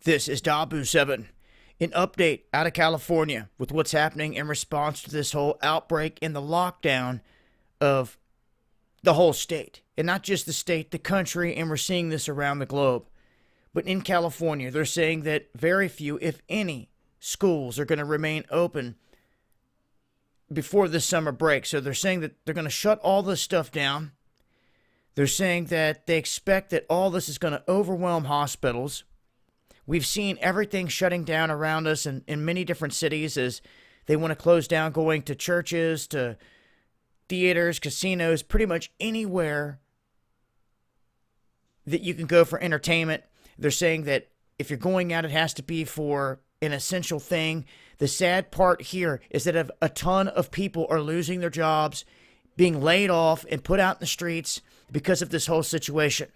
This is Dabu7, an update out of California with what's happening in response to this whole outbreak and the lockdown of the whole state. And not just the state, the country, and we're seeing this around the globe. But in California, they're saying that very few, if any, schools are going to remain open before the summer break. So they're saying that they're going to shut all this stuff down. They're saying that they expect that all this is going to overwhelm hospitals. We've seen everything shutting down around us in many different cities as they want to close down, going to churches, to theaters, casinos, pretty much anywhere that you can go for entertainment. They're saying that if you're going out, it has to be for an essential thing. The sad part here is that a ton of people are losing their jobs, being laid off, and put out in the streets because of this whole situation.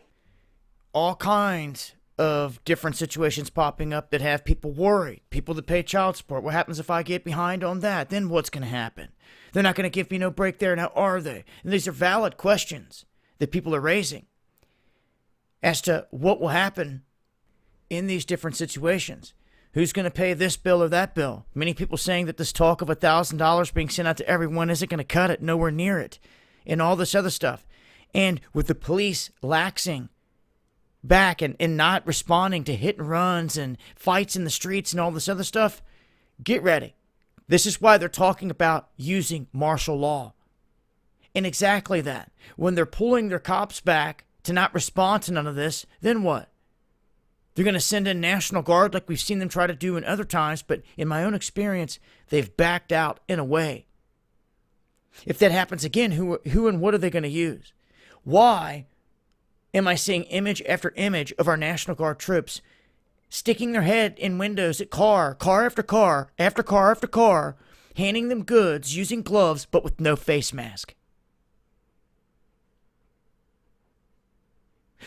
All kinds of different situations popping up that have people worried. People that pay child support. What happens if I get behind on that? Then what's going to happen? They're not going to give me no break there. Now, are they? And these are valid questions that people are raising as to what will happen in these different situations. Who's going to pay this bill or that bill? Many people saying that this talk of $1,000 being sent out to everyone isn't going to cut it, nowhere near it, and all this other stuff. And with the police laxing back and not responding to hit and runs and fights in the streets and all this other stuff, get ready. This is why they're talking about using martial law. And exactly that. When they're pulling their cops back to not respond to none of this, then what? They're going to send in National Guard like we've seen them try to do in other times, but in my own experience, they've backed out in a way. If that happens again, who and what are they going to use? Why am I seeing image after image of our National Guard troops sticking their head in windows at car after car, after car after car, handing them goods, using gloves, but with no face mask?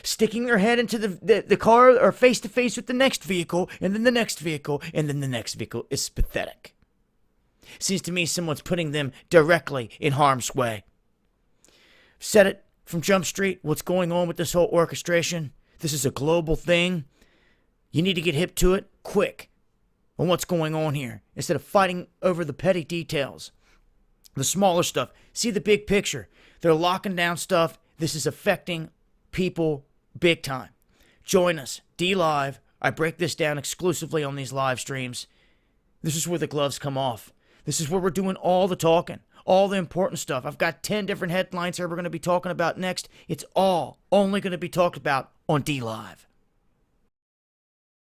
Sticking their head into the car or face to face with the next vehicle, and then the next vehicle, and then the next vehicle. Is pathetic. Seems to me someone's putting them directly in harm's way. Said it from Jump Street, what's going on with this whole orchestration. This is a global thing. You need to get hip to it quick on what's going on here instead of fighting over the petty details. The smaller stuff. See the big picture. They're locking down stuff. This is affecting people big time. Join us, D-Live. I break this down exclusively on these live streams. This is where the gloves come off. This is where we're doing all the talking, all the important stuff. I've got 10 different headlines here we're going to be talking about next. It's all only going to be talked about on D-Live.